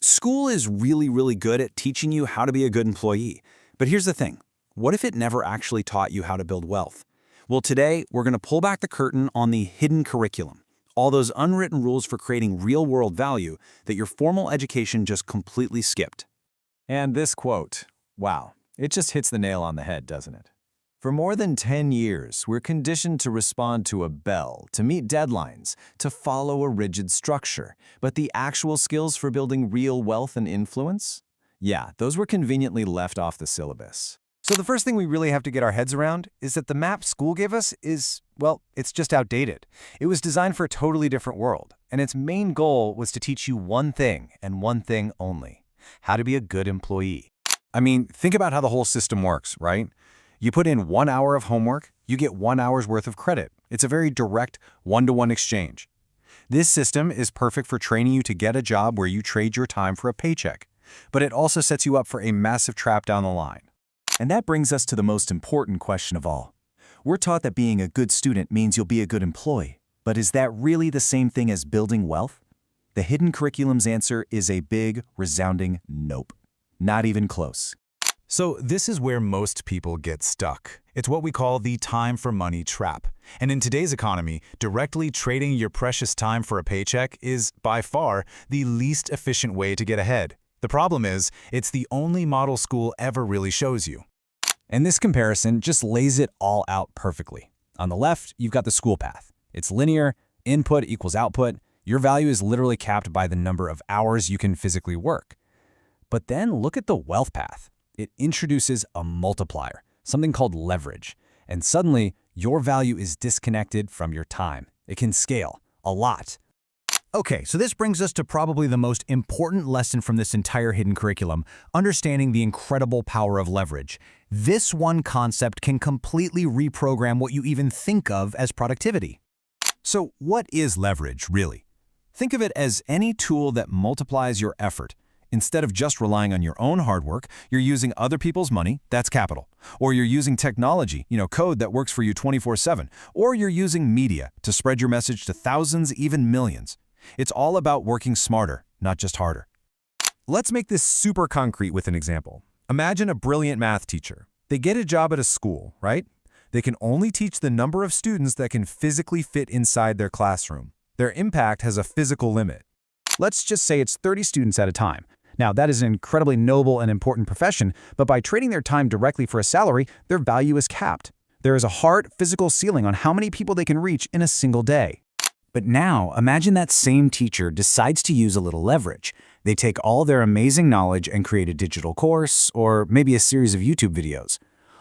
School is really good at teaching you how to be a good employee. But here's the thing. What if it never actually taught you how to build wealth? Well, today, we're going to pull back the curtain on the hidden curriculum, all those unwritten rules for creating real-world value that your formal education just completely skipped. And this quote, wow, it just hits the nail on the head, doesn't it? For more than 10 years, we're conditioned to respond to a bell, to meet deadlines, to follow a rigid structure. But the actual skills for building real wealth and influence? Yeah, those were conveniently left off the syllabus. So the first thing we really have to get our heads around is that the map school gave us is, well, it's just outdated. It was designed for a totally different world, and its main goal was to teach you one thing and one thing only: how to be a good employee. I mean, think about how the whole system works, right? You put in 1 hour of homework, you get 1 hour's worth of credit. It's a very direct one-to-one exchange. This system is perfect for training you to get a job where you trade your time for a paycheck, but it also sets you up for a massive trap down the line. And that brings us to the most important question of all. We're taught that being a good student means you'll be a good employee. But is that really the same thing as building wealth? The hidden curriculum's answer is a big, resounding nope. Not even close. So this is where most people get stuck. It's what we call the time for money trap. And in today's economy, directly trading your precious time for a paycheck is, by far, the least efficient way to get ahead. The problem is, it's the only model school ever really shows you. And this comparison just lays it all out perfectly. On the left, you've got the school path. It's linear, input equals output. Your value is literally capped by the number of hours you can physically work. But then look at the wealth path. It introduces a multiplier, something called leverage. And suddenly, your value is disconnected from your time. It can scale a lot. Okay, so this brings us to probably the most important lesson from this entire hidden curriculum, understanding the incredible power of leverage. This one concept can completely reprogram what you even think of as productivity. So what is leverage, really? Think of it as any tool that multiplies your effort. Instead of just relying on your own hard work, you're using other people's money, that's capital. Or you're using technology, code that works for you 24/7. Or you're using media to spread your message to thousands, even millions. It's all about working smarter, not just harder. Let's make this super concrete with an example. Imagine a brilliant math teacher. They get a job at a school, right? They can only teach the number of students that can physically fit inside their classroom. Their impact has a physical limit. Let's just say it's 30 students at a time. Now, that is an incredibly noble and important profession, but by trading their time directly for a salary, their value is capped. There is a hard physical ceiling on how many people they can reach in a single day. But now, imagine that same teacher decides to use a little leverage. They take all their amazing knowledge and create a digital course, or maybe a series of YouTube videos.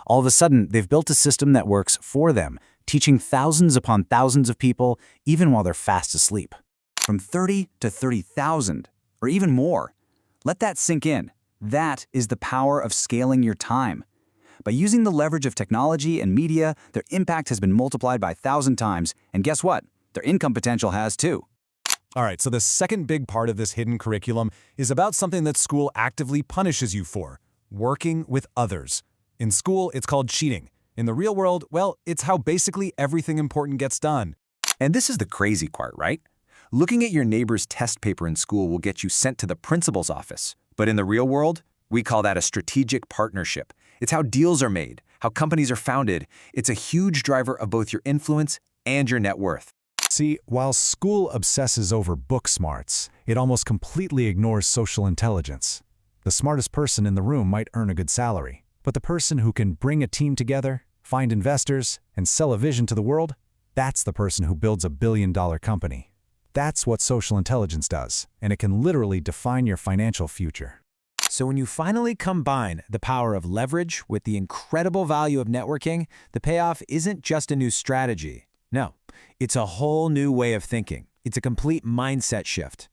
All of a sudden, they've built a system that works for them, teaching thousands upon thousands of people, even while they're fast asleep. From 30 to 30,000, or even more. Let that sink in. That is the power of scaling your time. By using the leverage of technology and media, their impact has been multiplied by 1,000 times, and guess what? Their income potential has too. All right, so the second big part of this hidden curriculum is about something that school actively punishes you for: working with others. In school, it's called cheating. In the real world, well, it's how basically everything important gets done. And this is the crazy part, right? Looking at your neighbor's test paper in school will get you sent to the principal's office. But in the real world, we call that a strategic partnership. It's how deals are made, how companies are founded. It's a huge driver of both your influence and your net worth. See, while school obsesses over book smarts, it almost completely ignores social intelligence. The smartest person in the room might earn a good salary, but the person who can bring a team together, find investors, and sell a vision to the world, that's the person who builds a billion-dollar company. That's what social intelligence does, and it can literally define your financial future. So when you finally combine the power of leverage with the incredible value of networking, the payoff isn't just a new strategy. No, it's a whole new way of thinking. It's a complete mindset shift.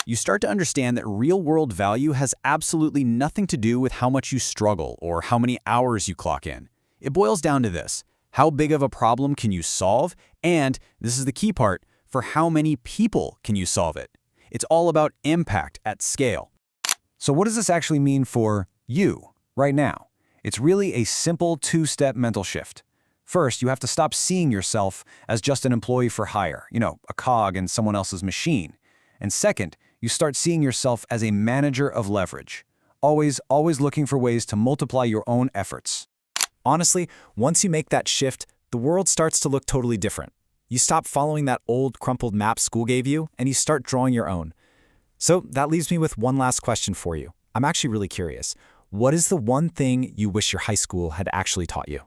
You start to understand that real-world value has absolutely nothing to do with how much you struggle or how many hours you clock in. It boils down to this: how big of a problem can you solve? And, this is the key part, for how many people can you solve it? It's all about impact at scale. So what does this actually mean for you right now? It's really a simple two-step mental shift. First, you have to stop seeing yourself as just an employee for hire, a cog in someone else's machine. And second, You start seeing yourself as a manager of leverage, always looking for ways to multiply your own efforts. Honestly, once you make that shift, the world starts to look totally different. You stop following that old crumpled map school gave you, and you start drawing your own. So that leaves me with one last question for you. I'm actually really curious. What is the one thing you wish your high school had actually taught you?